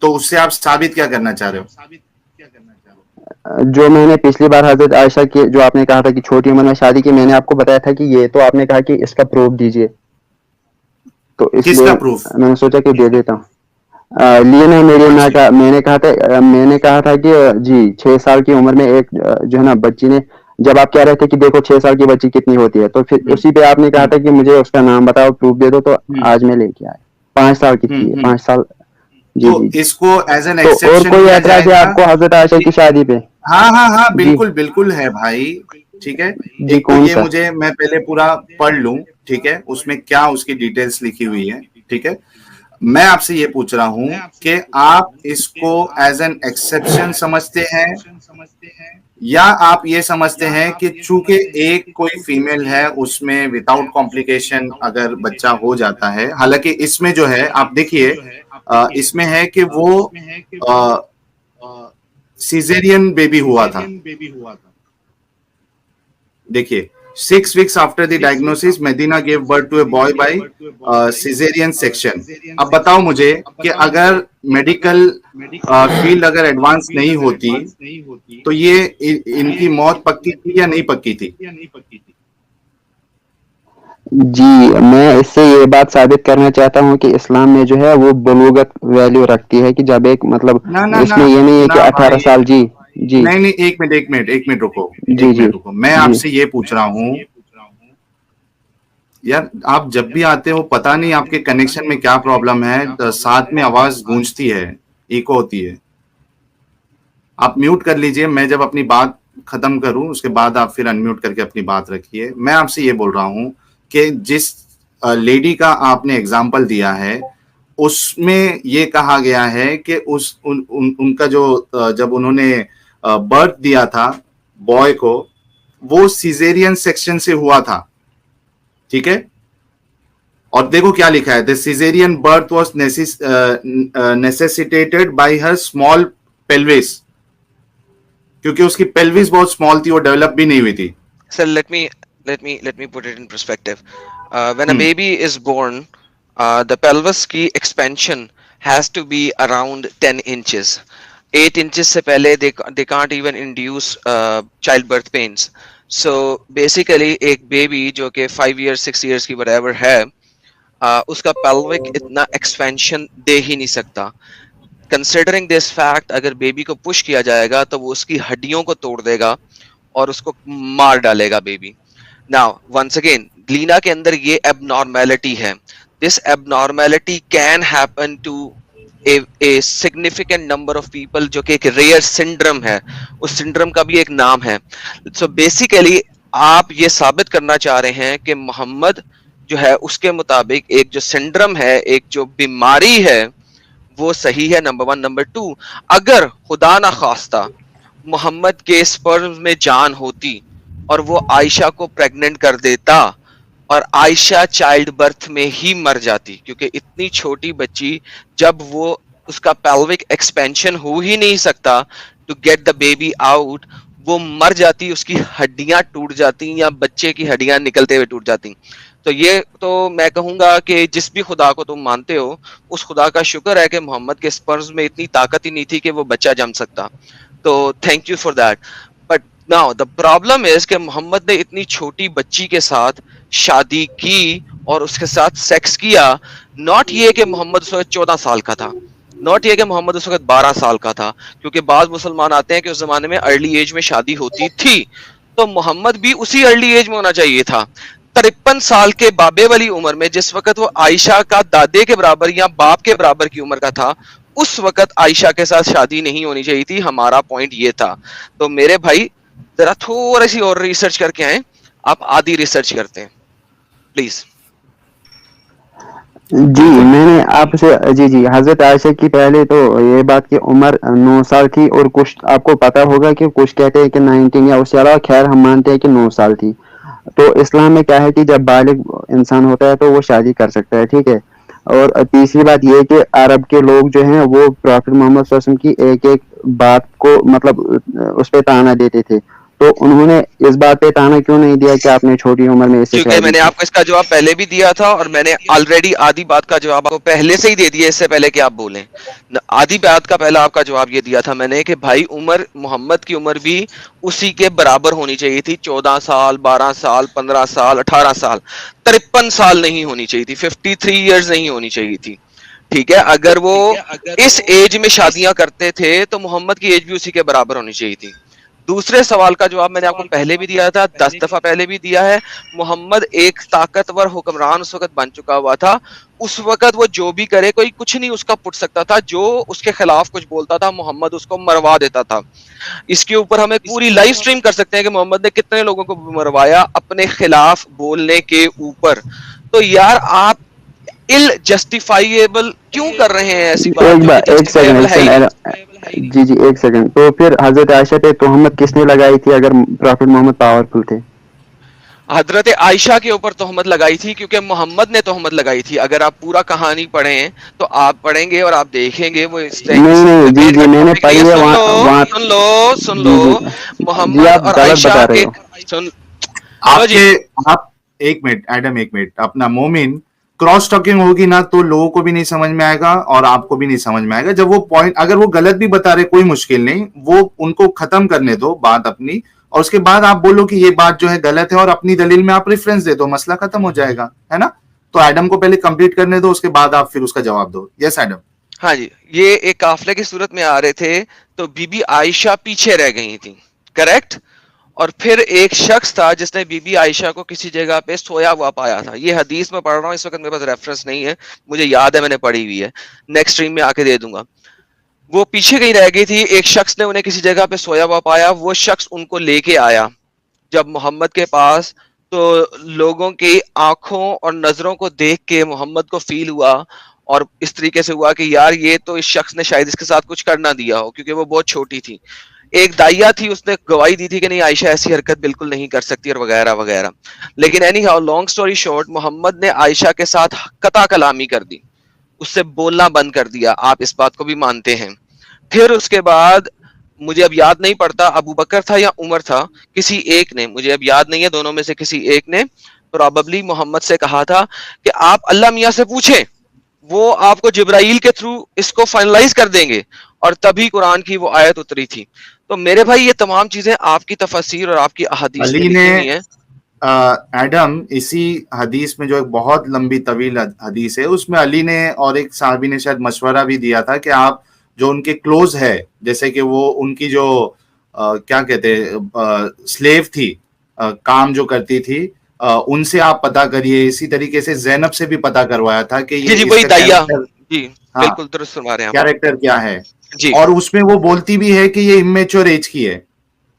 تو اس سے آپ ثابت کیا کرنا چاہ رہے ہو؟ جو میں نے پچھلی بار حضرت عائشہ کی جو آپ نے کہا تھا کہ چھوٹی عمر میں شادی کی, میں نے آپ کو بتایا تھا کہ یہ, تو آپ نے کہا کہ اس کا پروف دیجیے, تو اس کس لیے کا پروف؟ میں نے سوچا کہ دے دیتا ہوں. لینا میری نا اچھا. کا میں نے کہا تھا کہ جی 6 سال کی عمر میں ایک جو ہے نا بچی نے, جب آپ کہہ رہے تھے کہ دیکھو 6 سال کی بچی کتنی ہوتی ہے, تو پھر ہوں. اسی پہ آپ نے کہا ہوں. تھا کہ مجھے اس کا نام بتاؤ, پروف دے دو. تو ہوں. آج میں لے کے آیا. 5 سال کی تھی, ہوں. 5 سال. جی تو جی, اس کو ایز این تو اور ایکسیپشن کوئی لیا جائے اعتراض ہے گا آپ کو حضرت عائشہ کہ کی شادی پہ؟ ہاں ہاں ہاں جی بالکل بالکل ہے بھائی. ٹھیک ہے, جی, ایک تو کون یہ سا؟ مجھے میں پہلے پورا پڑھ لوں, ٹھیک ہے, اس میں کیا اس کی ڈیٹیلز لکھی ہوئی ہے. ٹھیک ہے, میں آپ سے یہ پوچھ رہا ہوں کہ آپ اس کو ایز این ایکسیپشن سمجھتے ہیں یا آپ یہ سمجھتے ہیں کہ چونکہ ایک کوئی فیمیل ہے اس میں وداؤٹ کمپلیکیشن اگر بچہ ہو جاتا ہے. حالانکہ اس میں جو ہے آپ دیکھیے اس میں ہے کہ وہ سیزیرین بیبی ہوا تھا. دیکھیے 6 weeks after the diagnosis Medina gave birth to a boy by cesarean section. اب بتاؤ مجھے کہ اگر میڈیکل فیلڈ اگر ایڈوانس نہیں ہوتی تو یہ ان کی موت پکی تھی یا نہیں پکی تھی؟ جی میں اس سے یہ بات ثابت کرنا چاہتا ہوں کہ اسلام میں جو ہے وہ بلوغت ویلیو رکھتی ہے, کہ جب ایک مطلب نہ نہ اس نہ میں یہ نہیں ہے کہ نہ 18 بھائی, سال. جی جی نہیں نہیں, ایک منٹ رکو, جی جی میں آپ جی سے یہ پوچھ رہا ہوں یار, آپ جب بھی آتے ہو پتا نہیں آپ کے کنیکشن میں کیا پرابلم ہے, ساتھ میں آواز گونجتی ہے, ایکو ہوتی ہے. آپ میوٹ کر لیجئے, میں جب اپنی بات ختم کروں اس کے بعد آپ پھر انمیوٹ کر کے اپنی بات رکھیے. میں آپ سے یہ بول رہا ہوں کہ جس لیڈی کا آپ نے اگزامپل دیا ہے اس میں یہ کہا گیا ہے کہ ان کا جو جب انہوں نے برتھ دیا تھا بوائے کو, وہ سیزیرین سیکشن سے ہوا تھا. ٹھیک ہے, اور دیکھو کیا لکھا ہے, the cesarean birth was necessitated by her small pelvis, کیونکہ اس کی پیلوس بہت اسمال تھی, وہ ڈیولپ بھی نہیں ہوئی تھی. Sir, let me put it in perspective. When a baby is born, the pelvis کی expansion has to be around 10 inches. 8 inches سے پہلے they can't even induce childbirth pains. So basically ایک بیبی جو کہ 5 years 6 years کی whatever ہے, اس کا pelvic اتنا expansion دے ہی نہیں سکتا. کنسیڈرنگ دس فیکٹ, اگر بیبی کو پش کیا جائے گا تو وہ اس کی ہڈیوں کو توڑ دے گا اور اس کو مار ڈالے گا بیبی. ناؤ ونس اگین, لینا کے اندر یہ اب نارمیلٹی ہے. This abnormality can happen to a significant number of people, جو کہ ایک ریئر سنڈرم ہے. اس سنڈرم کا بھی ایک نام ہے. سو بیسیکلی آپ یہ ثابت کرنا چاہ رہے ہیں کہ محمد جو ہے اس کے مطابق ایک جو سنڈرم ہے, ایک جو بیماری ہے, وہ صحیح ہے نمبر 1. نمبر 2, اگر خدا نہ خواستہ محمد کے سپرم میں جان ہوتی اور وہ عائشہ کو پریگننٹ کر دیتا اور عائشہ چائلڈ برتھ میں ہی مر جاتی, کیونکہ اتنی چھوٹی بچی جب وہ اس کا پیلوک ایکسپینشن ہو ہی نہیں سکتا to get the baby out, وہ مر جاتی, اس کی ہڈیاں ٹوٹ جاتی یا بچے کی ہڈیاں نکلتے ہوئے ٹوٹ جاتی. تو یہ تو میں کہوں گا کہ جس بھی خدا کو تم مانتے ہو اس خدا کا شکر ہے کہ محمد کے سپرمز میں اتنی طاقت ہی نہیں تھی کہ وہ بچہ جم سکتا. تو thank you for that. But now the problem is کہ محمد نے اتنی چھوٹی بچی کے ساتھ شادی کی اور اس کے ساتھ سیکس کیا. ناٹ یہ کہ محمد اس وقت 14 سال کا تھا, ناٹ یہ کہ محمد اس وقت 12 سال کا تھا, کیونکہ بعض مسلمان آتے ہیں کہ اس زمانے میں ارلی ایج میں شادی ہوتی تھی, تو محمد بھی اسی ارلی ایج میں ہونا چاہیے تھا. 53 سال کے بابے والی عمر میں, جس وقت وہ عائشہ کا دادے کے برابر یا باپ کے برابر کی عمر کا تھا, اس وقت عائشہ کے ساتھ شادی نہیں ہونی چاہیے تھی. ہمارا پوائنٹ یہ تھا. تو میرے بھائی ذرا تھوڑی سی اور ریسرچ کر کے آئیں, آپ آدھی ریسرچ کرتے ہیں پلیز. جی میں نے آپ سے جی حضرت عائشہ کی پہلے تو یہ بات کی عمر 9 سال تھی, اور کچھ آپ کو پتا ہوگا کہ کچھ کہتے ہیں کہ 19 یا اس کے علاوہ, خیر ہم مانتے ہیں کہ 9 سال تھی. تو اسلام میں کیا ہے کہ جب بالغ انسان ہوتا ہے تو وہ شادی کر سکتا ہے, ٹھیک ہے. اور تیسری بات یہ کہ عرب کے لوگ جو ہیں وہ پروفیٹ محمد صلی اللہ علیہ وسلم کی ایک ایک بات کو مطلب اس پہ تانا دیتے تھے, تو انہوں نے اس بات پہ تانا کیوں نہیں دیا کہ آپ نے چھوٹی عمر میں اس سے کیونکہ میں نے آپ کو اس کا جواب پہلے بھی دیا تھا, اور میں نے آلریڈی آدھی بات کا جواب آپ کو پہلے سے ہی دے دیا, اس سے پہلے کہ آپ بولیں. آدھی بات کا پہلا آپ کا جواب یہ دیا تھا میں نے کہ بھائی عمر, محمد کی عمر بھی اسی کے برابر ہونی چاہیے تھی, 14 سال 12 سال 15 سال 18 سال, 53 سال نہیں ہونی چاہیے تھی, 53 ایئرز نہیں ہونی چاہیے تھی, ٹھیک ہے. اگر وہ اس ایج میں شادیاں کرتے تھے تو محمد کی ایج بھی اسی کے برابر ہونی چاہیے تھی. دوسرے سوال کا جواب میں نے آپ کو پہلے بھی دیا تھا, 10 دفعہ پہلے بھی دیا ہے. محمد ایک طاقتور حکمران اس وقت بن چکا ہوا تھا, اس وقت وہ جو بھی کرے کوئی کچھ نہیں اس کا پٹ سکتا تھا, جو اس کے خلاف کچھ بولتا تھا محمد اس کو مروا دیتا تھا. اس کے اوپر ہمیں پوری لائف سٹریم کر سکتے ہیں کہ محمد نے کتنے لوگوں کو مروایا اپنے خلاف بولنے کے اوپر. تو یار آپ جسٹیفائیبل کیوں کر رہے ہیں ایسی بات؟ ایک سیکنڈ جی ایک سیکنڈ. تو پھر حضرت عائشہ پہ تہمت کس نے لگائی تھی اگر پروفیٹ محمد پاورفل تھے؟ حضرت عائشہ کے اوپر تہمت لگائی تھی کیونکہ محمد نے تہمت لگائی تھی. اگر آپ پورا کہانی پڑھیں تو آپ پڑھیں گے اور آپ دیکھیں گے وہ جی میں نے پڑھی ہے. سن لو محمد اور عائشہ کے آپ ایک منٹ ایڈم, ایک منٹ. اپنا مومن کراس ٹاکنگ ہوگی نا تو لوگوں کو بھی نہیں سمجھ میں آئے گا اور آپ کو بھی نہیں سمجھ میں آئے گا. جب وہ پوائنٹ اگر وہ غلط بھی بتا رہے کوئی مشکل نہیں, وہ ان کو ختم کرنے دو بات اپنی, اور اس کے بعد آپ بولو کہ یہ بات جو ہے غلط ہے اور اپنی دلیل میں آپ ریفرنس دے دو, مسئلہ ختم ہو جائے گا, ہے نا. تو ایڈم کو پہلے کمپلیٹ کرنے دو, اس کے بعد آپ پھر اس کا جواب دو. یس ایڈم. ہاں جی, یہ ایک قافلے کی صورت میں آ رہے تھے تو بی بی عائشہ پیچھے رہ گئی تھی, کریکٹ. اور پھر ایک شخص تھا جس نے بی بی عائشہ کو کسی جگہ پہ سویا ہوا پایا تھا. یہ حدیث میں پڑھ رہا ہوں, اس وقت میرے پاس ریفرنس نہیں ہے, مجھے یاد ہے میں نے پڑھی ہوئی ہے, نیکسٹ اسٹریم میں آ کے دے دوں گا. وہ پیچھے کہیں رہ گئی تھی, ایک شخص نے انہیں کسی جگہ پہ سویا ہوا پایا, وہ شخص ان کو لے کے آیا جب محمد کے پاس. تو لوگوں کی آنکھوں اور نظروں کو دیکھ کے محمد کو فیل ہوا اور اس طریقے سے ہوا کہ یار یہ تو اس شخص نے شاید اس کے ساتھ کچھ کرنا دیا ہو, کیونکہ وہ بہت چھوٹی تھی. ایک دائیا تھی, اس نے گواہی دی تھی کہ نہیں عائشہ ایسی حرکت بالکل نہیں کر سکتی اور وغیرہ وغیرہ. لیکن any how long story short, Muhammad نے عائشہ کے ساتھ قطع کلامی کر دی, اس سے بولنا بند کر دیا. آپ اس بات کو بھی مانتے ہیں. پھر اس کے بعد مجھے اب یاد نہیں پڑتا ابو بکر تھا یا عمر تھا, کسی ایک نے, مجھے اب یاد نہیں ہے, دونوں میں سے کسی ایک نے پروبیبلی محمد سے کہا تھا کہ آپ اللہ میاں سے پوچھیں, وہ آپ کو جبرائیل کے تھرو اس کو فائنلائز کر دیں گے, اور تبھی قرآن کی وہ آیت اتری تھی. تو میرے بھائی یہ تمام چیزیں آپ کی تفسیر اور آپ کی احادیث میں لکھی ہوئی ہیں. ایڈم اسی حدیث میں جو ایک بہت لمبی طویل حدیث ہے, اس میں علی نے اور ایک صحابی نے شاید مشورہ بھی دیا تھا کہ آپ جو ان کے کلوز ہے, جیسے کہ وہ ان کی جو کیا کہتے سلیو تھی, کام جو کرتی تھی, ان سے آپ پتا کریے. اسی طریقے سے زینب سے بھی پتا کروایا تھا کہ یہ بالکل درست فرما رہے ہیں, کیریکٹر کیا ہے جی. اور اس میں وہ بولتی بھی ہے کہ یہ امیچور ایج کی ہے.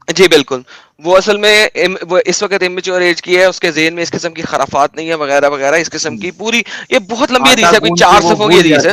جی بالکل, وہ اصل میں اس وقت امیچور ایج کی ہے, اس کے ذہن میں اس قسم کی خرافات نہیں ہے وغیرہ وغیرہ, اس قسم کی پوری یہ بہت لمبی حدیث ہے, کوئی 4 صفحوں کی حدیث ہے.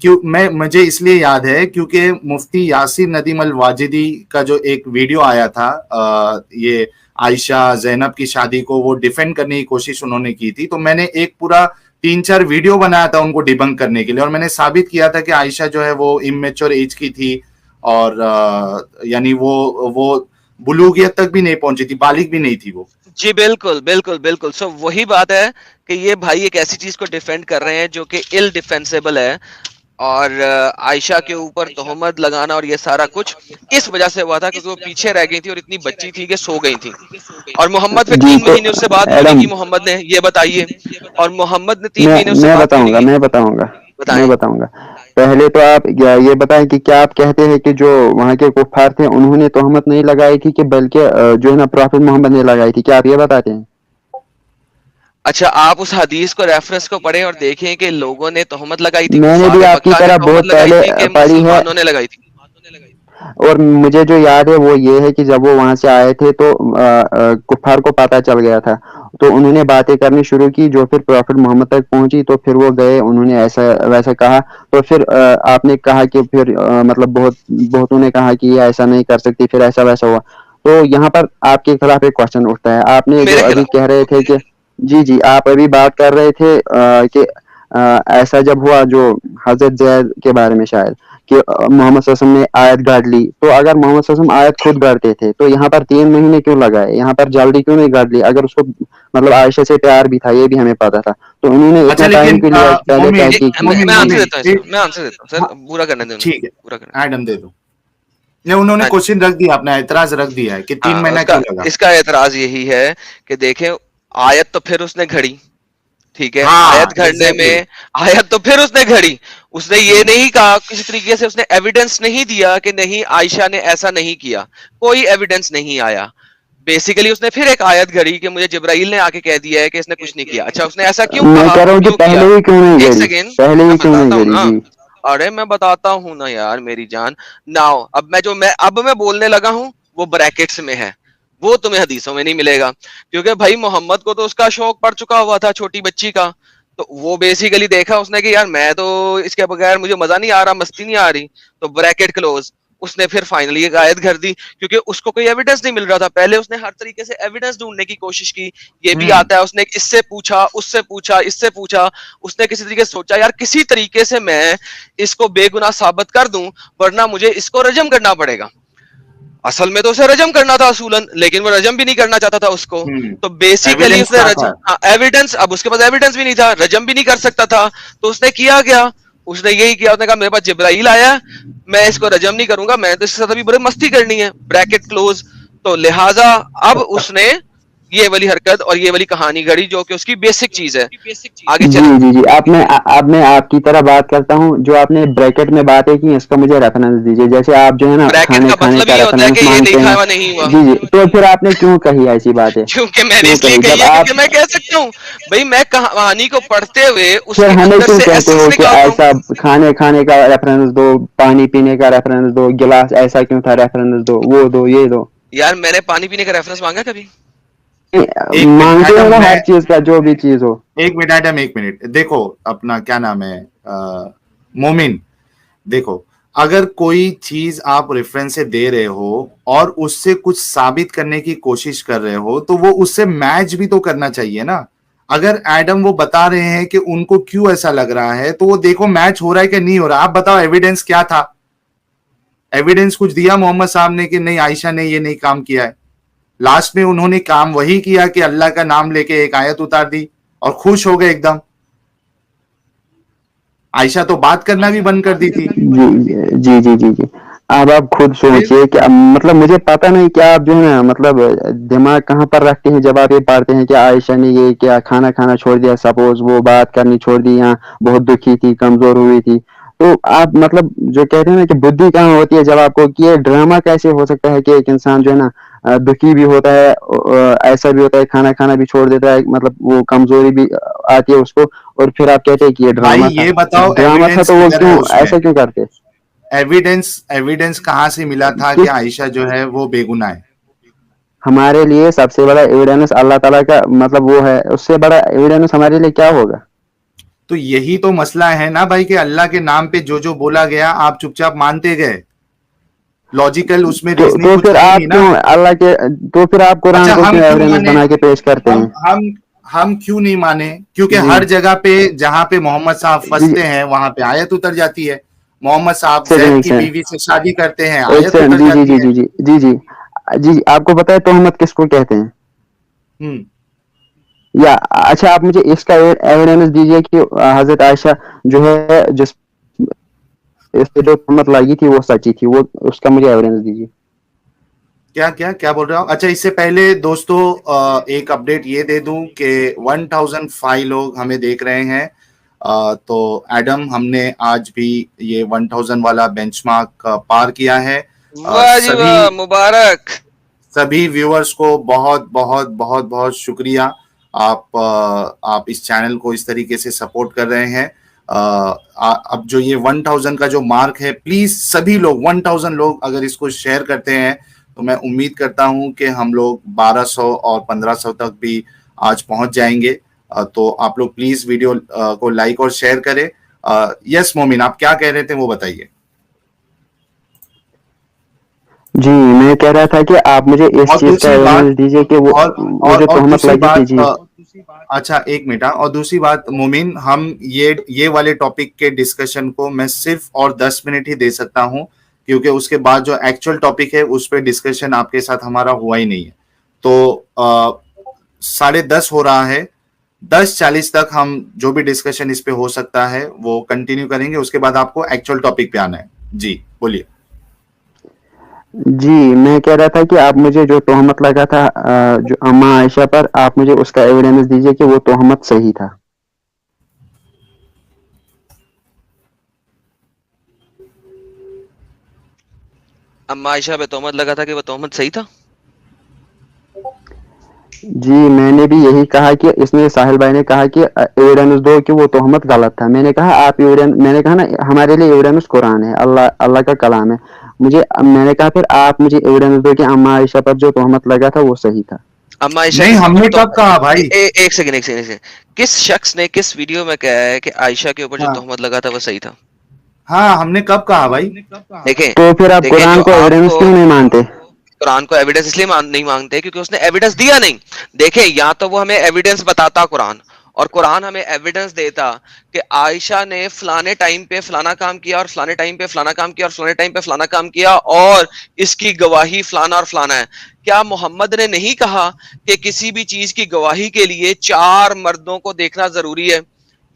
کیوں مجھے اس لیے یاد ہے کیونکہ مفتی یاسر ندیم الواجدی کا جو ایک ویڈیو آیا تھا, یہ عائشہ زینب کی شادی کو وہ ڈیفینڈ کرنے کی کوشش انہوں نے کی تھی, تو میں نے ایک پورا 3-4 ویڈیو بنایا تھا ان کو ڈیبنک کرنے کے لیے, اور میں نے ثابت کیا تھا کہ عائشہ جو ہے وہ امیچور ایج کی تھی, اور یعنی وہ بلوغیت تک بھی نہیں پہنچی تھی, بالغ بھی نہیں تھی وہ. جی بالکل بالکل بالکل. سو وہی بات ہے کہ یہ بھائی ایک ایسی چیز کو ڈیفینڈ کر رہے ہیں جو کہ ال ڈیفینسیبل ہے, اور عائشہ کے اوپر تہمت لگانا اور یہ سارا کچھ اس وجہ سے ہوا تھا کیونکہ وہ پیچھے رہ گئی تھی اور اتنی بچی تھی کہ سو گئی تھی, اور محمد پھر جی 3 تو مہینے اس سے بات کیوں نہیں ایڈم کی محمد نے, یہ بتائیے, اور محمد نے 3 میں مہینے اس سے میں بات کیوں بتاؤں نہیں گا کی, میں بتاؤں گا میں بتائیں. بتاؤں گا پہلے تو آپ یہ بتائیں کہ کیا آپ کہتے ہیں کہ جو وہاں کے کفار تھے انہوں نے تہمت نہیں لگائی تھی کہ بلکہ جو ہے نا پرافٹ محمد نے لگائی تھی, کیا آپ یہ بتاتے ہیں؟ اچھا آپ اس حدیث کو ریفرنس کو پڑھیں اور دیکھیں کہ لوگوں نے تہمت لگائی تھی, میں نے بھی کفار آپ کی مکہ نے طرح تہمت بہت لگائی پہلے تھی کہ پڑھی ہے, مسلمانوں نے لگائی تھی. اور مجھے جو یاد ہے وہ یہ ہے کہ جب وہ وہاں سے آئے تھے تو کفار کو پتہ چل گیا تھا, تو انہوں نے باتیں کرنی شروع کی, جو پھر پرافٹ محمد تک پہنچی تو پھر وہ گئے, انہوں نے ایسا ویسا کہا, تو پھر آپ نے کہا کہ پھر مطلب بہتوں نے کہا کہ یہ ایسا نہیں کر سکتی, پھر ایسا ویسا ہوا. تو یہاں پر آپ کے خلاف ایک کوشچن اٹھتا ہے, آپ نے میرے جو ابھی خلاف کہہ رہے تھے کہ جی آپ ابھی بات کر رہے تھے کہ ایسا جب ہوا جو حضرت زید کے بارے میں شاید کہ محمد صلی اللہ علیہ وسلم نے آیت گاڑ لی, تو اگر محمد صلی اللہ علیہ وسلم آیت خود گاڑتے تھے تو یہاں پر 3 مہینے کیوں لگائے, یہاں پر جلدی کیوں نہیں گاڑ لی, اگر اس کو مطلب عائشہ سے پیار بھی تھا یہ بھی ہمیں پتا تھا, تو انہوں نے اچھا اتنا ٹائم لیکن کے لیے پہلے مومن تحقیق کی. میں آنسر مومن دیتا ہوں اس کا, میں آنسر دیتا ہوں سر, پورا کرنے دیں ٹھیک ہے, انہیں, پورا کرنے دیں. ایڈم دے دو. نہیں, انہوں نے ہاں جی, کوشچن رکھ دیا, اپنا اعتراض رکھ دیا ہے کہ 3 ہاں مہینہ کیوں لگا. اس کا اعتراض یہی ہے کہ دیکھیں آیت تو پھر اس نے گھڑی, ٹھیک ہے, ہاں آیت گھڑنے ایگزیکٹلی. میں آیت تو پھر اس نے گھڑی, اس نے یہ نہیں کہا کسی طریقے سے, اس نے ایویڈنس نہیں دیا کہ نہیں عائشہ نے ایسا نہیں کیا, کوئی ایویڈنس نہیں آیا. بیسیکلی اس نے پھر ایک آیت گھڑی کہ مجھے جبرائیل نے آ کے کہہ دیا ہے کہ اس نے کچھ نہیں کیا. اچھا اس نے ایسا کیوں میں کہا, کہہ رہا ہوں کہ کیوں کیا, پہلے ہی کیوں نہیں ایک گڑی, سیکنڈ پہلے میں ہی کیوں نہیں بتاتا ہوں گڑی. نا, جی ارے میں بتاتا ہوں نا یار میری جان. ناؤ اب میں بولنے لگا ہوں وہ بریکٹس میں ہے, وہ تمہیں حدیثوں میں نہیں ملے گا, کیونکہ بھائی محمد کو تو اس کا شوق پڑ چکا ہوا تھا چھوٹی بچی کا, تو وہ بیسیکلی دیکھا اس نے کہ یار میں تو اس کے بغیر مجھے مزہ نہیں آ رہا, مستی نہیں آ رہی, تو بریکٹ کلوز. اس نے پھر فائنلی ایک آیت گھر دی کیونکہ اس کو کوئی ایویڈنس نہیں مل رہا تھا. پہلے اس نے ہر طریقے سے ایویڈنس ڈھونڈنے کی کوشش کی, یہ بھی آتا ہے, اس نے اس سے پوچھا, اس سے پوچھا, اس سے پوچھا, اس نے کسی طریقے سے سوچا یار کسی طریقے سے میں اس کو بے گناہ ثابت کر دوں ورنہ مجھے اس کو رجم کرنا پڑے گا. اصل میں تو اسے رجم کرنا تھا اصولاً, لیکن وہ رجم بھی نہیں کرنا چاہتا تھا اس کو, تو بیسیکلی اس ایویڈنس نے کیا تھا. ایویڈنس, اب اس کے پاس ایویڈنس بھی نہیں تھا, رجم بھی نہیں کر سکتا تھا, تو اس نے کیا گیا, اس نے یہی کیا, اس نے کہا میرے پاس جبرائیل آیا, میں اس کو رجم نہیں کروں گا, میں تو اس کے ساتھ ابھی بڑی مستی کرنی ہے, بریکٹ کلوز. تو لہٰذا اب اس نے یہ والی حرکت اور یہ والی کہانی گھڑی جو کہ اس کی بیسک چیز ہے. آگے جی چلیں. جی جی اب میں آپ کی طرح بات کرتا ہوں, جو آپ نے بریکٹ میں باتیں کی اس کا مجھے ریفرنس دیجیے, جیسے آپ جو ہے نا بریکٹ کھانے کا کھانے مطلب کا یہ ہوتا ہے کہ ریفرنس یہ مانگتے لکھا ہیں. ہوا نہیں ہوا. جی تو پھر آپ نے کیوں کہی ایسی باتیں, کیونکہ میں نے کیوں اس لیے کہی کہی جب ہے آپ, کیونکہ میں کہہ سکتا ہوں بھائی میں کہانی کو پڑھتے ہوئے اس پھر کے ہمیں اندر کیوں سے کہتے ایسنس ہو کہ نکالتا ہوں. ایسا کھانے کا ریفرنس دو, پانی پینے کا ریفرنس دو, گلاس ایسا کیوں تھا ریفرنس دو, وہ دو یہ دو. یار میں نے پانی پینے کا ریفرنس مانگا کبھی؟ ایک منٹ مانگتے ہو ایڈم, نا میں ہر چیز کا جو بھی چیز ہو. ایک منٹ ایڈم, ایک منٹ دیکھو, اپنا کیا نام ہے مومن, دیکھو اگر کوئی چیز آپ ریفرنس سے دے رہے ہو اور اس سے کچھ ثابت کرنے کی کوشش کر رہے ہو تو وہ اس سے میچ بھی تو کرنا چاہیے نا. اگر ایڈم وہ بتا رہے ہیں کہ ان کو کیوں ایسا لگ رہا ہے تو وہ دیکھو میچ ہو رہا ہے کہ نہیں ہو رہا. آپ بتاؤ ایویڈنس کیا تھا, ایویڈنس کچھ دیا محمد صاحب نے کہ نہیں عائشہ نے یہ نہیں کام کیا ہے. لاسٹ میں انہوں نے کام وہی کیا کہ اللہ کا نام لے کے ایک آیت اتار دی اور خوش ہو گئے ایک دم. عائشہ تو بات کرنا بھی بند کر دی تھی. جی جی جی جی اب آپ خود سوچئے کہ مطلب مجھے پتا نہیں کہ آپ جو ہے نا مطلب دماغ کہاں پر رکھتے ہیں جب آپ یہ پڑھتے ہیں کہ عائشہ نے یہ کیا, کھانا کھانا چھوڑ دیا, سپوز وہ بات کرنی چھوڑ دی, یا بہت دکھی تھی, کمزور ہوئی تھی, تو آپ مطلب جو کہتے ہیں نا کہ بدھی کہاں ہوتی ہے جب آپ کو, کہ یہ ڈرامہ کیسے ہو سکتا ہے کہ ایک انسان جو ہے نا دکھی بھی ہوتا ہے, ایسا بھی ہوتا ہے کھانا کھانا بھی چھوڑ دیتا ہے, مطلب وہ کمزوری بھی آتی ہے اس کو, اور پھر آپ کہتے ہیں کہ یہ بھائی ڈرامہ تھا. یہ بتاؤ ڈرامہ تھا ایویڈنس تو وہ کدھر ہے کیوں اس میں, ایسا کیوں کرتے. ایویڈنس کہاں سے ملا تھا کہ عائشہ جو ہے وہ بے گناہ ہے. ہمارے لیے سب سے بڑا ایویڈنس اللہ تعالیٰ کا مطلب وہ ہے, اس سے بڑا ایویڈنس ہمارے لیے کیا ہوگا؟ تو یہی تو مسئلہ ہے نا بھائی کہ اللہ کے نام پہ جو بولا گیا آپ چپ چاپ مانتے گئے, لاجیکل اس میں تو ریزننگ کچھ پھر ہے آپ نہیں نا. کیوں اللہ کے, تو پھر آپ قرآن اچھا کو ہم کیوں کیوں ایویڈنس مانے, بنا کے پیش کرتے ہیں؟ ہم کیوں نہیں مانے؟ کیونکہ جی ہر جگہ پہ جہاں پہ محمد صاحب جی پھنستے ہیں وہاں پہ آیت اتر جاتی ہے. محمد صاحب سیکنڈ زید ایک کی سیکنڈ بیوی سے شادی کرتے ہیں, ایک آیت سیکنڈ, اتر جی جی جاتی جی ہے. جی جی جی جی جی جی آپ کو پتا ہے تہمت کس کو کہتے ہیں؟ ہوں یا اچھا آپ مجھے اس کا ایویڈنس دیجیے کہ حضرت عائشہ جو ہے جس اس پہ جو تہمت لگی تھی وہ سچی تھی, وہ اس کا مجھے ایویڈنس دیجیے. کیا بول رہا ہوں. اچھا اس سے پہلے دوستو ایک اپڈیٹ یہ دے دوں کہ 1005 لوگ ہمیں دیکھ رہے ہیں. تو ایڈم ہم نے آج بھی یہ 1000 والا بینچ مارک پار کیا ہے. واہ جی واہ, مبارک. سبھی ویورز کو بہت بہت بہت بہت شکریہ. آپ اس چینل کو اس طریقے سے سپورٹ کر رہے ہیں. اب جو یہ 1000 کا جو مارک ہے, پلیز سبھی لوگ 1000 لوگ اگر اس کو شیئر کرتے ہیں تو میں امید کرتا ہوں کہ ہم لوگ 1200 اور 1500 تک بھی آج پہنچ جائیں گے. تو آپ لوگ پلیز ویڈیو کو لائک اور شیئر کریں. یس مومن, آپ کیا کہہ رہے تھے وہ بتائیے. جی میں کہہ رہا تھا کہ آپ مجھے اس اور چیز کا دوسری بات, ایویڈنس دیجیے کہ وہ جو اور تہمت دوسری لگی تھی. بات, جی اچھا ایک منٹ, اور دوسری بات مومن, ہم یہ والے ٹاپک کے ڈسکشن کو میں صرف اور 10 منٹ ہی دے سکتا ہوں, کیونکہ اس کے بعد جو ایکچوئل ٹاپک ہے اس پہ ڈسکشن آپ کے ساتھ ہمارا ہوا ہی نہیں ہے. تو 10:30 ہو رہا ہے, 10:40 تک ہم جو بھی ڈسکشن اس پہ ہو سکتا ہے وہ کنٹینیو کریں گے. اس کے بعد آپ کو ایکچوئل ٹاپک پہ آنا ہے. جی بولیے. جی میں کہہ رہا تھا کہ آپ مجھے جو تہمت لگا تھا جو اماں عائشہ پر, آپ مجھے اس کا ایویڈنس دیجیے کہ وہ تہمت صحیح تھا. اما عائشہ پہ تہمت لگا تھا کہ وہ تہمت صحیح تھا. جی میں نے بھی یہی کہا کہ اس نے, ساحل بھائی نے کہا کہ ایویڈنس دو کہ وہ تہمت غلط تھا. میں نے کہا آپ میں نے کہا نا ہمارے لیے ایویڈنس قرآن ہے, اللہ کا کلام ہے. میں نے کہا پھر آپ مجھے ایویڈنس دو کہ اماں عائشہ پر جو تہمت لگا تھا وہ صحیح تھا. اما عائشہ نہیں, ہم نے کب کہا بھائی. ایک سیکنڈ, کس شخص نے کس ویڈیو میں کہا ہے کہ عائشہ کے اوپر جو تہمت لگا تھا وہ صحیح تھا؟ ہاں ہم نے کب کہا بھائی. دیکھیں تو پھر آپ دیکھیں, قرآن جو کو آپ ایویڈنس کو کیوں نہیں مانتے؟ قرآن کو ایویڈنس اس لیے نہیں مانگتے کیونکہ اس نے ایویڈنس دیا نہیں. دیکھیں یا تو وہ ہمیں ایویڈنس بتاتا قرآن, اور قرآن ہمیں ایویڈنس دیتا کہ عائشہ نے فلانے ٹائم پہ فلانا کام کیا اور فلانے ٹائم پہ فلانا کام کیا اور فلانے ٹائم پہ فلانا کام کیا اور اس کی گواہی فلانا اور فلانا ہے. کیا محمد نے نہیں کہا کہ کسی بھی چیز کی گواہی کے لیے 4 مردوں کو دیکھنا ضروری ہے,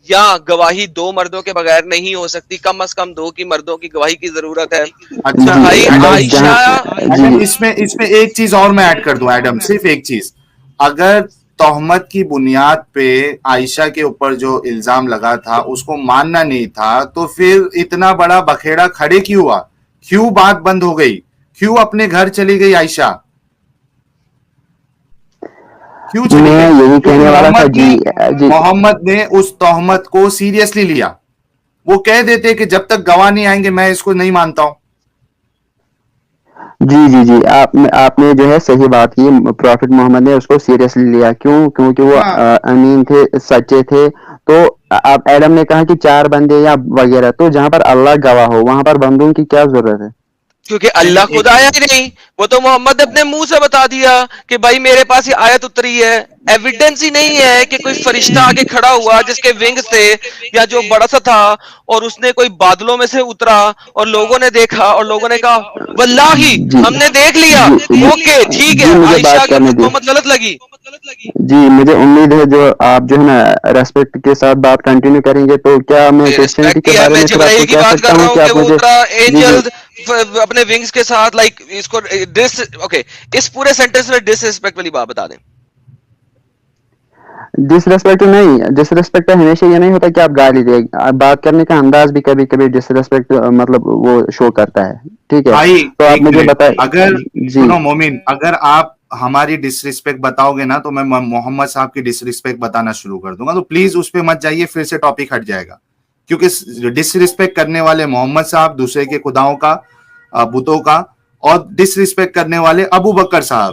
یا گواہی 2 مردوں کے بغیر نہیں ہو سکتی, کم از کم 2 کی مردوں کی گواہی کی ضرورت ہے. اچھا بھائی بس عائشہ, ایڈم, اس میں ایک چیز اور میں ایڈ کر دوں ایڈم, صرف ایک چیز. اگر تہمت کی بنیاد پہ عائشہ کے اوپر جو الزام لگا تھا اس کو ماننا نہیں تھا تو پھر اتنا بڑا بکھیڑا کھڑے کیوں ہوا, کیوں بات بند ہو گئی, کیوں اپنے گھر چلی گئی عائشہ, کیوں چلی میں گئی؟ یہی کیونکہ کہنے والا تھا. جی محمد نے اس تہمت کو سیریسلی لیا. وہ کہہ دیتے کہ جب تک گواہ نہیں آئیں گے میں اس کو نہیں مانتا ہوں. جی جی جی آپ نے جو ہے صحیح بات کی, پروفٹ محمد نے اس کو سیریسلی لیا. کیونکہ وہ ہاں امین تھے, سچے تھے. تو آپ ایڈم نے کہا کہ 4 بندے یا وغیرہ, تو جہاں پر اللہ گواہ ہو وہاں پر بندوں کی کیا ضرورت ہے؟ کیونکہ نہیں اللہ نہیں خود ایک آیا منٹ. ہی نہیں, وہ تو محمد نے اپنے منہ سے بتا دیا کہ بھائی میرے پاس یہ آیت اتری ہے. ایویڈنس ہی نہیں ہے کہ کوئی فرشتہ آگے کھڑا ہوا جس کے ونگز تھے یا جو بڑا سا تھا اور اس نے کوئی بادلوں میں سے اترا اور لوگوں نے دیکھا اور لوگوں نے کہا واللہ جی ہم نے دیکھ لیا, جی اوکے ٹھیک جی ہے مجھے عائشہ بات کے کرنے اوپر دی. تہمت غلط لگی. جی مجھے امید ہے جو آپ جو ہے نا ریسپیکٹ کے ساتھ بات کنٹینیو کریں گے. تو کیا میں کرسچینٹی ریسپیکٹ کے کیا, بارے میں میں پھر آپ جبرائیل کو کی کہہ بات سکتا کر رہا ہوں ہوں کہ کہ آپ وہ مجھے. اترا جی جی اینجل اپنے ونگز کے ساتھ, لائک اس کو اوکے اس پورے سینٹینس میں ڈس ریسپیکٹ والی بات بتا دیں. ڈس ریسپیکٹ نہیں, ڈس ریسپیکٹ ہمیشہ یہ نہیں ہوتا کہ آپ گالی دیں, بات کرنے کا انداز بھی کبھی کبھی ڈس ریسپیکٹ مطلب وہ شو کرتا ہے. ٹھیک ہے, بھائی تو آپ ایک مجھے منٹ, بتائیں. اگر جی سنو مومن, اگر آپ ہماری ڈس ریسپیکٹ بتاؤ گے نا تو میں محمد صاحب کی ڈس ریسپیکٹ بتانا شروع کر دوں گا. تو پلیز اس پہ مت جائیے, پھر سے ٹاپک ہٹ جائے گا. کیونکہ ڈس ریسپیکٹ کرنے والے محمد صاحب, دوسرے کے خداؤں کا, بتوں کا, اور ڈس ریسپیکٹ کرنے والے ابو بکر صاحب.